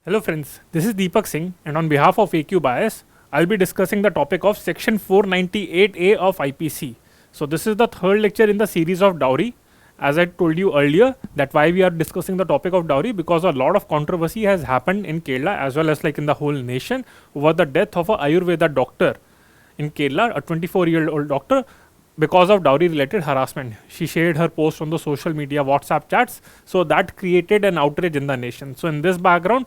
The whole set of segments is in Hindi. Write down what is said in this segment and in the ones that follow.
Hello friends, this is Deepak Singh and on behalf of AQ Bias, I'll be discussing the topic of section 498A of IPC. So this is the third lecture in the series of dowry. As I told you earlier that why we are discussing the topic of dowry, because a lot of controversy has happened in Kerala as well as like in the whole nation over the death of a Ayurveda doctor in Kerala, a 24-year-old doctor, because of dowry related harassment. She shared her post on the social media WhatsApp chats, so that created an outrage in the nation. So in this background,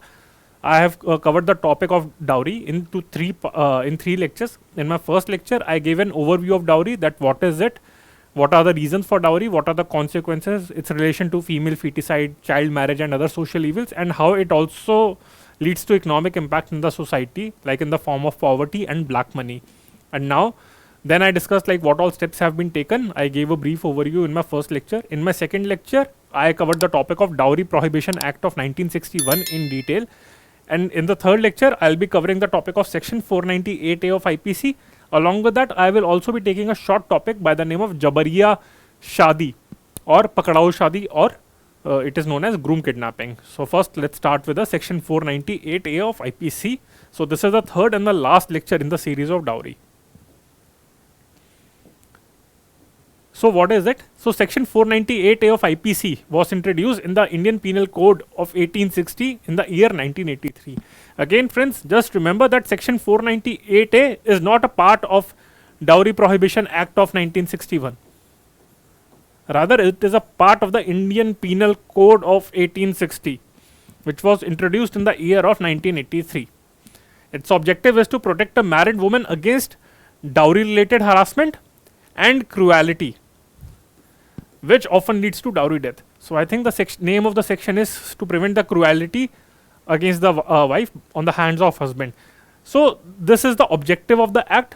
I have covered the topic of dowry in three lectures. In my first lecture, I gave an overview of dowry, that what is it, what are the reasons for dowry, what are the consequences, its relation to female feticide, child marriage, and other social evils, and how it also leads to economic impact in the society, like in the form of poverty and black money. And now, then I discussed like what all steps have been taken. I gave a brief overview in my first lecture. In my second lecture, I covered the topic of Dowry Prohibition Act of 1961 in detail. And in the third lecture, I'll be covering the topic of section 498A of IPC. Along with that, I will also be taking a short topic by the name of Jabariya Shadi or Pakadao Shadi, or it is known as groom kidnapping. So first, let's start with the section 498A of IPC. So this is the third and the last lecture in the series of dowry. So what is it? So section 498A of IPC was introduced in the Indian Penal Code of 1860 in the year 1983. Again friends, just remember that section 498A is not a part of Dowry Prohibition Act of 1961. Rather, it is a part of the Indian Penal Code of 1860, which was introduced in the year of 1983. Its objective is to protect a married woman against dowry related harassment and cruelty, which often leads to dowry death. So I think the name of the section is to prevent the cruelty against the wife on the hands of husband. So this is the objective of the act.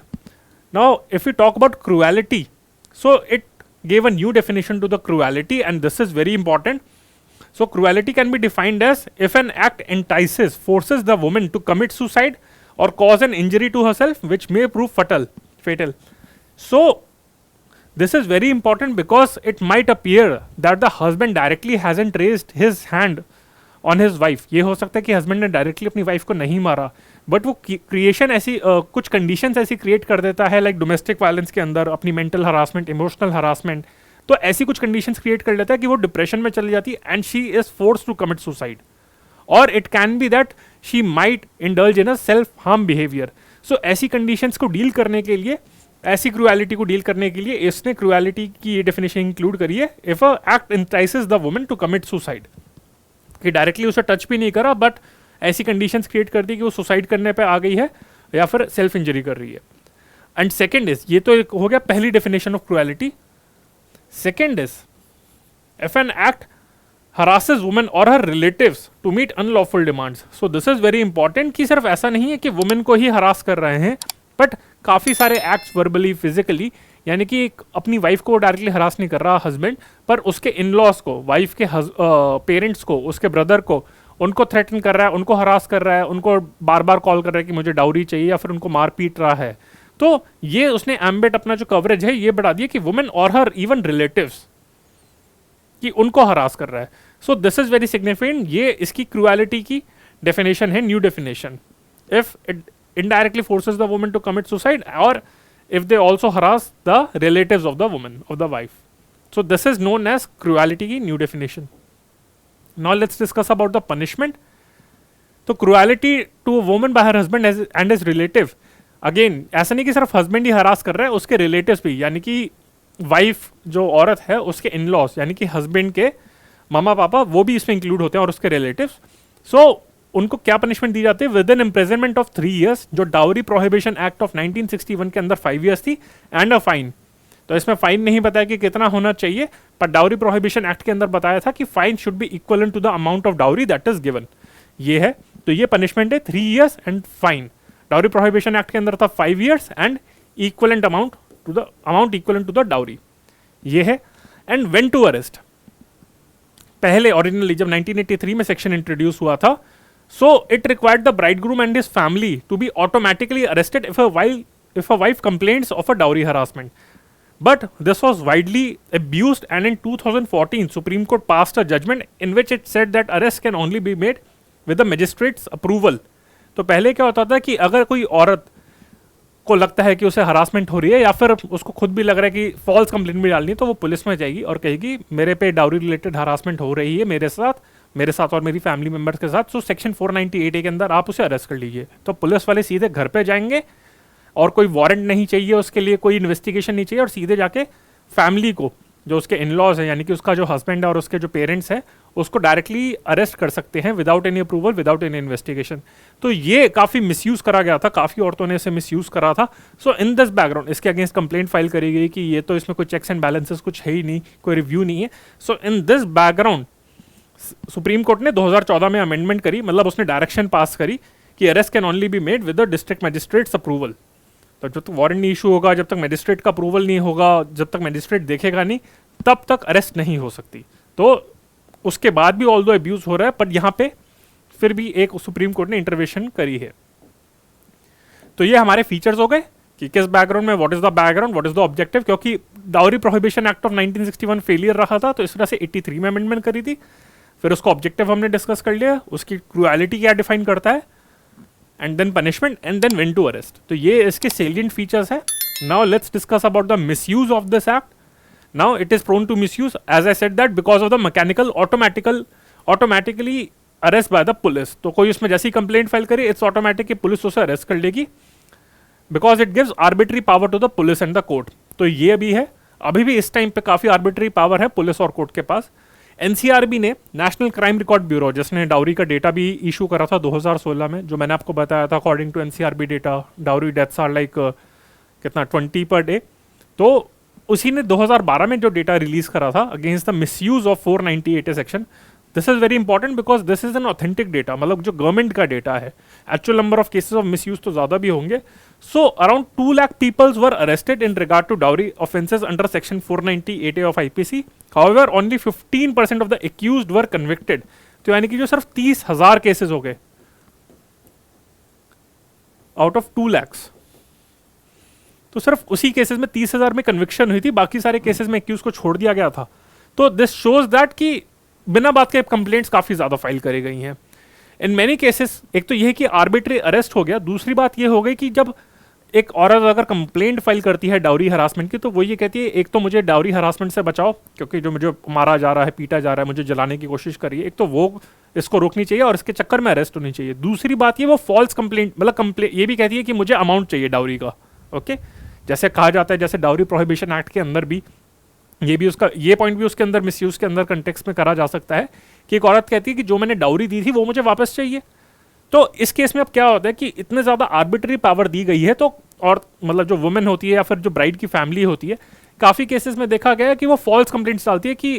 Now if we talk about cruelty, so it gave a new definition to the cruelty, and this is very important. So cruelty can be defined as if an act entices, forces the woman to commit suicide or cause an injury to herself which may prove fatal. So this is very important because it might appear that the husband directly hasn't raised his hand on his wife. ये हो सकता है कि husband ने directly अपनी wife को नहीं मारा, but वो creation ऐसी कुछ conditions ऐसी create कर देता है, like domestic violence के अंदर अपनी mental harassment, emotional harassment. तो ऐसी कुछ conditions create कर लेता है कि वो depression में चली जाती है and she is forced to commit suicide. Or it can be that she might indulge in a self harm behavior. So ऐसी conditions को deal करने के लिए, ऐसी क्रूएलिटी को डील करने के लिए इसने क्रूएलिटी की ये डेफिनेशन इंक्लूड करी है, if a act entices the woman to commit suicide, कि डायरेक्टली उसे टच भी नहीं करा बट ऐसी कंडीशंस क्रिएट कर दी कि वो सुसाइड करने पे आ गई है या फिर सेल्फ इंजरी कर रही है. एंड सेकेंड इज, ये तो एक हो गया पहली definition of cruelty. Second is, if an act harasses women और her relatives to meet unlawful demands. So this is very important कि सिर्फ ऐसा नहीं है कि वुमेन को ही हरास कर रहे हैं, बट काफ़ी सारे एक्ट्स वर्बली फिजिकली, यानी कि अपनी वाइफ को डायरेक्टली हरास नहीं कर रहा हस्बैंड, पर उसके इन लॉज को, वाइफ के पेरेंट्स को, उसके ब्रदर को, उनको थ्रेटन कर रहा है, उनको हरास कर रहा है, उनको बार बार कॉल कर रहा है कि मुझे डाउरी चाहिए, या फिर उनको मार पीट रहा है. तो ये उसने एम्बेट अपना जो कवरेज है ये बढ़ा दिया कि वुमेन और हर इवन रिलेटिव्स, कि उनको हरास कर रहा है. सो दिस इज वेरी सिग्निफिकेंट. ये इसकी क्रूएलिटी की डेफिनेशन है, new definition. If it indirectly forces the woman to commit suicide, or if they also harass the relatives of the woman, of the wife. So this is known as cruelty की new definition. Now let's discuss about the punishment. तो cruelty to a woman by her husband and his relative, again ऐसा नहीं कि सिर्फ husband ही harass कर रहा है, उसके relatives भी, यानी कि wife जो औरत है उसके in-laws, यानी कि husband के मामा पापा, वो भी इसमें include होते हैं, और उसके relatives. So उनको क्या पनिशमेंट दी जाती है? With in imprisonment of 3 years, जो डाउरी प्रोहिबिशन एक्ट ऑफ 1961 के अंदर 5 years थी, एंड अ फाइन. तो इसमें फाइन नहीं बताया कि कितना होना चाहिए, पर डाउरी प्रोहिबिशन एक्ट के अंदर बताया था कि fine should be equivalent to the amount of dowry that is given. ये है, तो ये पनिशमेंट है 3 years and fine. Dowry prohibition act के अंदर था 5 years and equivalent amount to the amount equivalent to the dowry. ये है. एंड व्हेन टू अरेस्ट, पहले ओरिजिनली जब 1983 में सेक्शन इंट्रोड्यूस हुआ था, so it required the bridegroom and his family to be automatically arrested if a wife complains of a dowry harassment. But this was widely abused, and in 2014 Supreme Court passed a judgment in which it said that arrest can only be made with the magistrates approval. तो पहले क्या होता था कि अगर कोई औरत को लगता है कि उसे हरासमेंट हो रही है या फिर उसको खुद भी लग रहा है कि फॉल्स कंप्लेंट भी डालनी है, तो वो पुलिस में जाएगी और कहेगी मेरे पे डाउरी रिलेटेड हरासमेंट हो रही है मेरे साथ और मेरी फैमिली मेंबर्स के साथ। सो सेक्शन 498A के अंदर आप उसे अरेस्ट कर लीजिए। तो पुलिस वाले सीधे घर पे जाएंगे और कोई वारंट नहीं चाहिए उसके लिए, कोई इन्वेस्टिगेशन नहीं चाहिए, और सीधे जाके फैमिली को, जो उसके इन लॉज है यानी कि उसका जो हस्बैंड है और उसके जो पेरेंट्स हैं, उसको डायरेक्टली अरेस्ट कर सकते हैं without any approval, without any investigation. तो ये काफ़ी मिसयूज़ करा गया था, काफ़ी औरतों ने इसे मिसयूज़ करा था। सो इन दिस बैकग्राउंड इसके अगेंस्ट कंप्लेंट फाइल करी गई कि ये तो इसमें कोई चेक्स एंड बैलेंसेस कुछ है ही नहीं, कोई रिव्यू नहीं है। So in this background supreme court ने 2014 में अमेंडमेंट करी, मतलब उसने डायरेक्शन पास करी कि arrest can only be made with the district magistrates approval. तो जब तक वारंट नहीं इशू होगा, जब तक मजिस्ट्रेट का अप्रूवल नहीं होगा, जब तक मजिस्ट्रेट देखेगा नहीं, तब तक अरेस्ट नहीं हो सकती। तो उसके बाद भी ऑल्दो अब्यूज हो रहा है, पर यहाँ पे फिर भी एक सुप्रीम कोर्ट ने इंटरवेंशन करी है। तो ये हमारे फीचर्स हो गए कि किस बैकग्राउंड में, what is the background, what is the objective. क्योंकि dowry prohibition act of 1961 failure रहा था, तो इस वजह से 83 में अमेंडमेंट करी थी। फिर उसको ऑब्जेक्टिव हमने डिस्कस कर लिया, उसकी क्रूएलिटी क्या डिफाइन करता है, and then punishment, and then when to arrest. तो ये इसके सेलिएंट फीचर्स है। Now let's discuss about the misuse of this act. Now it is prone to misuse, as I said that because of the mechanical automatically arrest by the police। तो कोई उसमें जैसी कंप्लेंट फाइल करे, इट्स ऑटोमेटिक कि पुलिस उसे अरेस्ट कर लेगी, because it gives arbitrary power to the police and the court. तो ये भी है, अभी भी इस टाइम पे काफी आर्बिट्री पावर है पुलिस और कोर्ट के पास। एनसीआरबी ने, नेशनल क्राइम रिकॉर्ड ब्यूरो, जिसने डाउरी का डेटा भी इशू करा था 2016 में, जो मैंने आपको बताया था, according to NCRB data dowry deaths are like कितना 20 पर डे। तो उसी ने 2012 में जो डेटा रिलीज करा था against the misuse of 498A section. This is very important because this is an authentic data, मतलब जो गवर्नमेंट का डेटा है। Actual number of cases of misuse तो ज्यादा भी होंगे। So around 2 lakh peoples were arrested in regard to dowry offences under section 498A of IPC. However only 15% of the accused were convicted. तो यानी कि जो सिर्फ 30,000 केसेस हो गए आउट ऑफ 2 lakhs, तो सिर्फ उसी केसेस में 30,000 में कन्विक्शन हुई थी, बाकी सारे केसेस में एक्यूज को छोड़ दिया गया था। तो दिस शोज दैट कि बिना बात के कंप्लेंट्स काफी ज्यादा फाइल करी गई हैं इन मेनी केसेस। एक तो यह कि आर्बिट्री अरेस्ट हो गया, दूसरी बात यह हो गई कि जब एक औरत अगर कंप्लेंट फाइल करती है डाउरी हरासमेंट की, तो वो ये कहती है एक तो मुझे डाउरी हरासमेंट से बचाओ, क्योंकि जो मुझे मारा जा रहा है, पीटा जा रहा है, मुझे जलाने की कोशिश कर रही है, एक तो वो इसको रोकनी चाहिए और इसके चक्कर में अरेस्ट होनी चाहिए। दूसरी बात ये वो फॉल्स कंप्लेंट, मतलब ये भी कहती है कि मुझे अमाउंट चाहिए डाउरी का। ओके, जैसे कहा जाता है, जैसे डाउरी प्रोहिबिशन एक्ट के अंदर भी ये भी उसका ये पॉइंट भी उसके अंदर मिसयूज के अंदर कंटेक्स्ट में करा जा सकता है कि एक औरत कहती है कि जो मैंने डाउरी दी थी वो मुझे वापस चाहिए। तो इस केस में अब क्या होता है कि इतने ज़्यादा आर्बिट्री पावर दी गई है, तो और मतलब जो वुमेन होती है या फिर जो ब्राइड की फैमिली होती है, काफ़ी केसेस में देखा गया है कि वो फॉल्स कंप्लेंट्स डालती है कि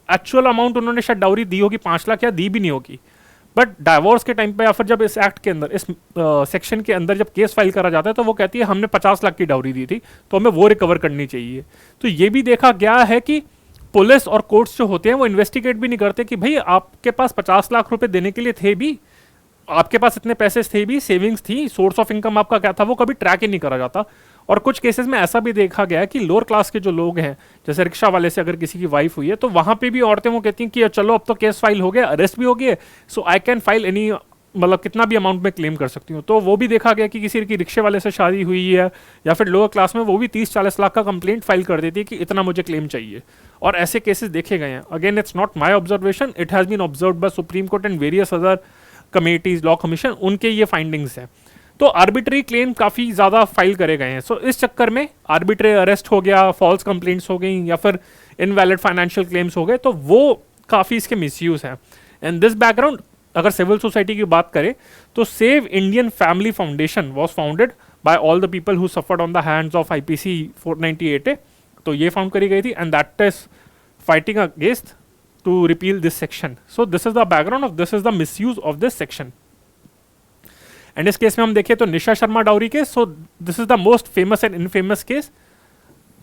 एक्चुअल अमाउंट उन्होंने शायद डाउरी दी होगी 5 लाख या दी भी नहीं होगी, बट डाइवोर्स के टाइम पे या फिर जब इस एक्ट के अंदर, इस सेक्शन के अंदर जब केस फाइल करा जाता है, तो वो कहती है हमने 50 लाख की डाउरी दी थी तो हमें वो रिकवर करनी चाहिए। तो ये भी देखा गया है कि पुलिस और कोर्ट्स जो होते हैं वो इन्वेस्टिगेट भी नहीं करते कि भाई आपके पास 50 लाख रुपए देने के लिए थे भी, आपके पास इतने पैसे थे भी, सेविंग्स थी, सोर्स ऑफ इनकम आपका क्या था, वो कभी ट्रैक ही नहीं करा जाता। और कुछ केसेस में ऐसा भी देखा गया है कि लोअर क्लास के जो लोग हैं, जैसे रिक्शा वाले से अगर किसी की वाइफ हुई है, तो वहां पे भी औरतें वो कहती हैं कि चलो अब तो केस फाइल हो गया, अरेस्ट भी हो गया, सो आई कैन फाइल एनी, मतलब कितना भी अमाउंट में क्लेम कर सकती हूँ। तो वो भी देखा गया कि किसी की रिक्शे वाले से शादी हुई है या फिर लोअर क्लास में, वो भी 30-40 लाख का कंप्लेंट फाइल कर देती है कि इतना मुझे क्लेम चाहिए। और ऐसे केसेस देखे गए हैं। Again it's not my observation, it has been observed by supreme court and various other committees, law commission, उनके ये फाइंडिंग्स हैं। तो आर्बिट्री क्लेम काफ़ी ज़्यादा फाइल करे गए हैं। सो इस चक्कर में आर्बिट्री अरेस्ट हो गया, फॉल्स कंप्लेंट्स हो गई या फिर इनवैलिड फाइनेंशियल क्लेम्स हो गए, तो वो काफ़ी इसके मिसयूज हैं। एंड दिस बैकग्राउंड, अगर सिविल सोसाइटी की बात करें तो save Indian family foundation was founded by all the people who suffered on the hands of IPC 498A। तो ये फाउंड करी गई थी and that is fighting against to repeal this section. So this is the background of, this is the misuse of this section. And इस केस में हम देखें तो Nisha Sharma dowry case, so this is the most famous and infamous case.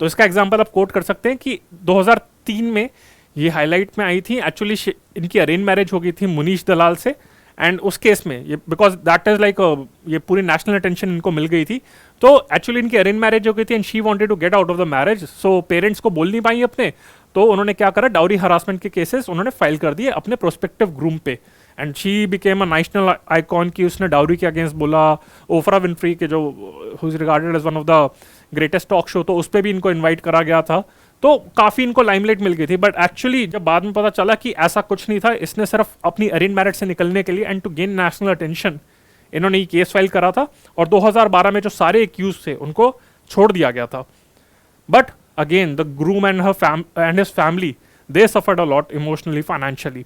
तो इसका एग्जांपल आप कोट कर सकते हैं कि 2003 में ये हाईलाइट में आई थी। एक्चुअली इनकी अरेंज मैरिज हो गई थी मुनीश दलाल से, एंड उस केस में ये बिकॉज दैट इज लाइक ये पूरी नेशनल अटेंशन इनको मिल गई थी। तो एक्चुअली इनकी अरेंज मैरिज हो गई थी and she wanted to get out of the marriage, so parents को बोल नहीं पाई अपने, तो उन्होंने क्या करा, डाउरी हरासमेंट के केसेस उन्होंने फाइल कर दिए अपने प्रोस्पेक्टिव ग्रूम पे। And she became a national icon की उसने डाउरी के अगेंस्ट बोला. ओफरा विनफ्री के जो who is regarded as one of the greatest talk show, तो उस पर भी इनको इन्वाइट करा गया था. तो काफ़ी इनको लाइमलाइट मिल गई थी. बट एक्चुअली जब बाद में पता चला कि ऐसा कुछ नहीं था, इसने सिर्फ अपनी अरेंज मैरिज से निकलने के लिए and to gain national attention इन्होंने ये केस फाइल करा था. और 2012 में जो सारे एक्यूज थे उनको छोड़ दिया गया था. But again the groom and his family they suffered a lot emotionally, financially.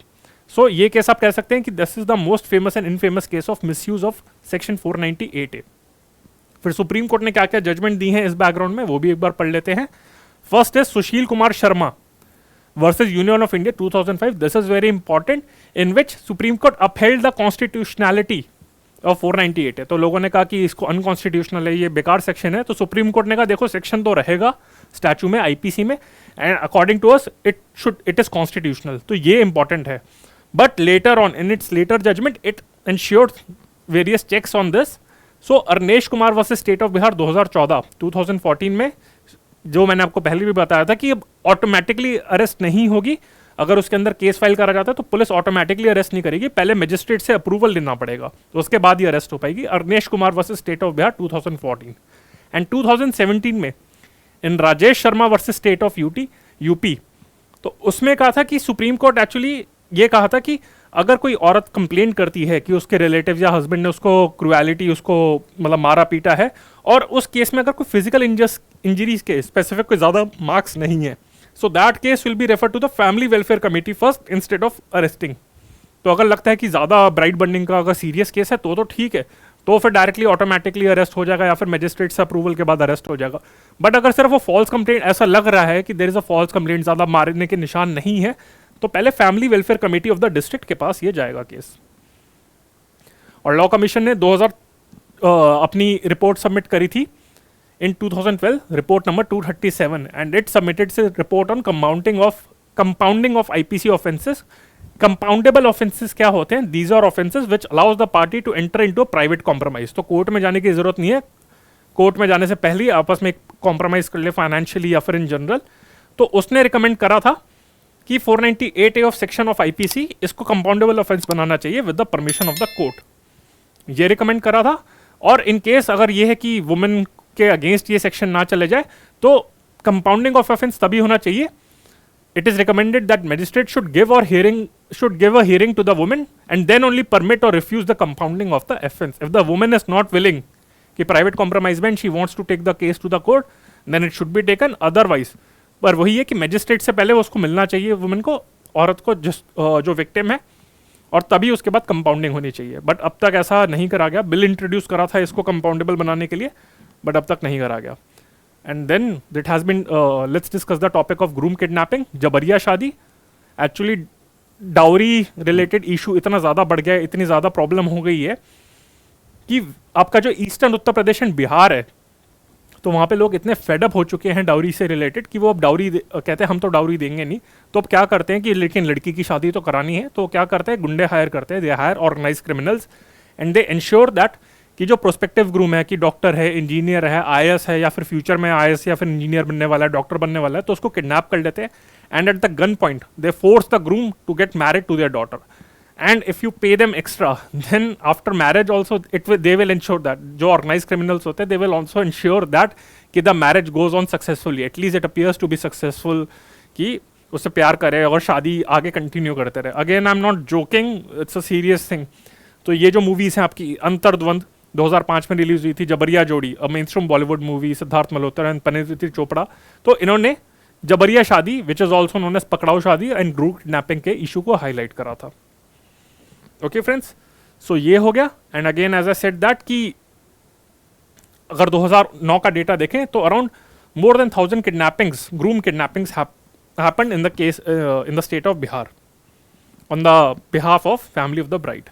So ये केस आप कह सकते हैं कि this is the most famous and infamous case of misuse of section 498A. फिर सुप्रीम कोर्ट ने क्या क्या जजमेंट दी हैं इस बैकग्राउंड में, वो भी एक बार पढ़ लेते हैं. First is Sushil Kumar Sharma versus Union of India 2005. This is very important, in which Supreme Court upheld the constitutionality of 498 है. तो लोगों ने कहा कि इसको अनकॉन्स्टिट्यूशनल है, ये बेकार सेक्शन है. तो सुप्रीम कोर्ट ने कहा देखो सेक्शन तो रहेगा स्टैचू में, आईपीसी में, and according to us it is constitutional. तो ये इंपॉर्टेंट है. But later on in its later judgement it ensured various checks on this. So Arnesh Kumar versus state of Bihar 2014 में, जो मैंने आपको पहले भी बताया था कि अब ऑटोमेटिकली अरेस्ट नहीं होगी. अगर उसके अंदर केस फाइल करा जाता है तो पुलिस ऑटोमेटिकली अरेस्ट नहीं करेगी, पहले मजिस्ट्रेट से अप्रूवल लेना पड़ेगा, तो उसके बाद ही अरेस्ट हो पाएगी. Arnesh Kumar versus state of Bihar 2014. And 2017 में in Rajesh Sharma versus state of UP, तो उसमें कहा था कि सुप्रीम कोर्ट एक्चुअली ये कहा था कि अगर कोई औरत कंप्लेन करती है कि उसके रिलेटिव या हस्बैंड ने उसको क्रुएलिटी, उसको मतलब मारा पीटा है, और उस केस में अगर कोई फिजिकल इंजरीज के स्पेसिफिक कोई ज़्यादा मार्क्स नहीं है, so that case will be refer to the family welfare committee first instead of arresting. तो अगर लगता है कि ज़्यादा ब्राइट बर्निंग का अगर सीरियस केस है तो ठीक है, तो फिर डायरेक्टली ऑटोमेटिकली अरेस्ट हो जाएगा या फिर मजिस्ट्रेट से अप्रूवल के बाद अरेस्ट हो जाएगा. बट अगर सिर्फ वो फॉल्स कंप्लेंट, ऐसा लग रहा है कि there is a false complaint, ज़्यादा मारने के निशान नहीं है, तो पहले family welfare committee of the district के पास ये जाएगा केस. और लॉ कमीशन ने 2000 अपनी रिपोर्ट सबमिट करी थी in 2012, report number 237, and it submitted से report on compounding of IPC offences. Compoundable offences क्या होते हैं? These are offences which allows the party to enter into private compromise. तो कोर्ट में जाने की जरूरत नहीं है, कोर्ट में जाने से पहले आपस में कॉम्प्रोमाइज कर ले, फाइनेंशियली या फिर इन जनरल. तो उसने रिकमेंड करा था कि 498A of section of IPC इसको कंपाउंडेबल ऑफेंस बनाना चाहिए with the permission of the court. ये रिकमेंड करा था. और इन केस अगर ये है कि वुमेन के अगेंस्ट ये सेक्शन ना चले जाए, तो कंपाउंडिंग ऑफ ऑफेंस तभी होना चाहिए. It is recommended that magistrate should give a hearing to the women and then only permit और refuse the compounding of the offence. If the women is not willing कि प्राइवेट कॉम्प्रोमाइज में she wants to take the case to the court, then it should be taken. Otherwise पर वही है कि मैजिस्ट्रेट से पहले उसको मिलना चाहिए वुमेन को, औरत को, जो विक्टिम है, और तभी उसके बाद कंपाउंडिंग होनी चाहिए. बट अब तक ऐसा नहीं करा गया. बिल इंट्रोड्यूस करा था इसको कंपाउंडेबल बनाने के लिए, बट अब तक नहीं करा गया. And then that has been, let's discuss the topic of groom kidnapping, जबरिया शादी. एक्चुअली डाउरी रिलेटेड इशू इतना ज़्यादा बढ़ गया है, इतनी ज़्यादा प्रॉब्लम हो गई है कि आपका जो ईस्टर्न उत्तर प्रदेश एंड बिहार है, तो वहाँ पे लोग इतने फेडअप हो चुके हैं डाउरी से रिलेटेड कि वो अब डाउरी कहते हैं हम तो डाउरी देंगे नहीं. तो अब क्या करते हैं कि लेकिन लड़की की शादी तो करानी है, तो क्या करते हैं, गुंडे हायर करते हैं, they hire organise criminals and they ensure that कि जो प्रोस्पेक्टिव ग्रूम है, कि डॉक्टर है, इंजीनियर है, आईएएस है, या फिर फ्यूचर में आईएएस या फिर इंजीनियर बनने वाला है, डॉक्टर बनने वाला है, तो उसको किडनैप कर लेते हैं. And at the gun point they force the groom to get married to their daughter. And if you pay them extra, then after marriage also they will ensure that जो organized criminals होते हैं, they will also ensure that कि the marriage goes on successfully, at least it appears to be successful, कि उससे प्यार करे और शादी आगे कंटिन्यू करते रहे. Again I am not joking, it's a serious thing. तो ये जो मूवीज़ हैं आपकी, अंतर्द्वंद 2005 में रिलीज हुई थी, Jabariya Jodi, a mainstream Bollywood movie, Siddharth Malhotra and Parineeti Chopra. तो इन्होंने जबरिया शादी, which is also known as पकड़ाऊ शादी एंड ग्रुप किडनैपिंग के इशू को हाईलाइट करा था. ओके फ्रेंड्स, सो ये हो गया. And again as I said that कि अगर 2009 का डेटा देखें तो around more than 1000 kidnappings, groom kidnappings happened in the case in the state of Bihar on the behalf of family of the bride.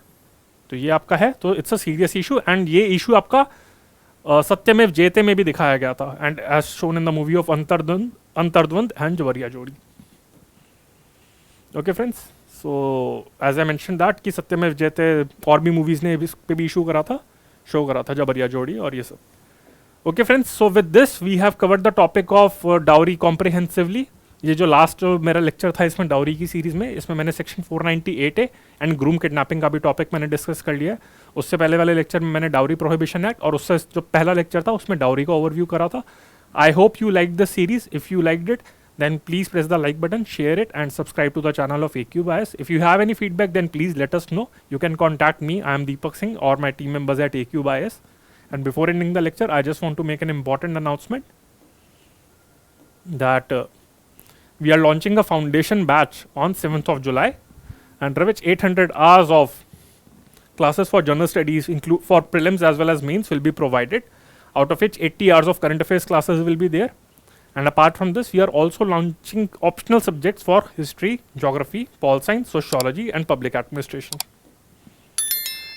तो ये आपका है, तो it's a serious issue. And ये इशू आपका सत्यमेव जयते में भी दिखाया गया था, and as shown in the movie of Antardwand and Jabariya Jodi. Okay friends, so as I mention that कि सत्यमेव जयते और भी मूवीज़ ने इस पे भी शो करा था, जबरिया जोड़ी और ये सब. Okay friends, so with this we have covered the topic of dowry comprehensively. ये जो लास्ट मेरा लेक्चर था इसमें डाउरी की सीरीज में, इसमें मैंने section 498A and groom kidnapping का भी टॉपिक मैंने डिस्कस कर लिया है। उससे पहले वाले लेक्चर में मैंने डाउरी प्रोहिबिशन एक्ट और उससे जो पहला लेक्चर था उसमें डाउरी का ओवरव्यू करा था। I hope you like the series. If you like it then please press the like button, share it and subscribe to the channel of AQ Bias. If you have any feedback then please let us know. You can contact me, I am Deepak Singh, or my team members at AQ Bias. And before ending the lecture, I just want to make an important announcement that we are launching a foundation batch on 7th of July, under which 800 hours of classes for general studies include for prelims as well as mains will be provided, out of which 80 hours of current affairs classes will be there. And apart from this, we are also launching optional subjects for history, geography, pol science, sociology and public administration.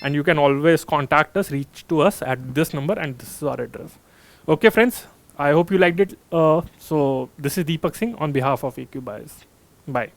And you can always contact us, reach to us at this number, and this is our address. Okay friends, I hope you liked it. So this is Deepak Singh on behalf of AQ Bias. Bye.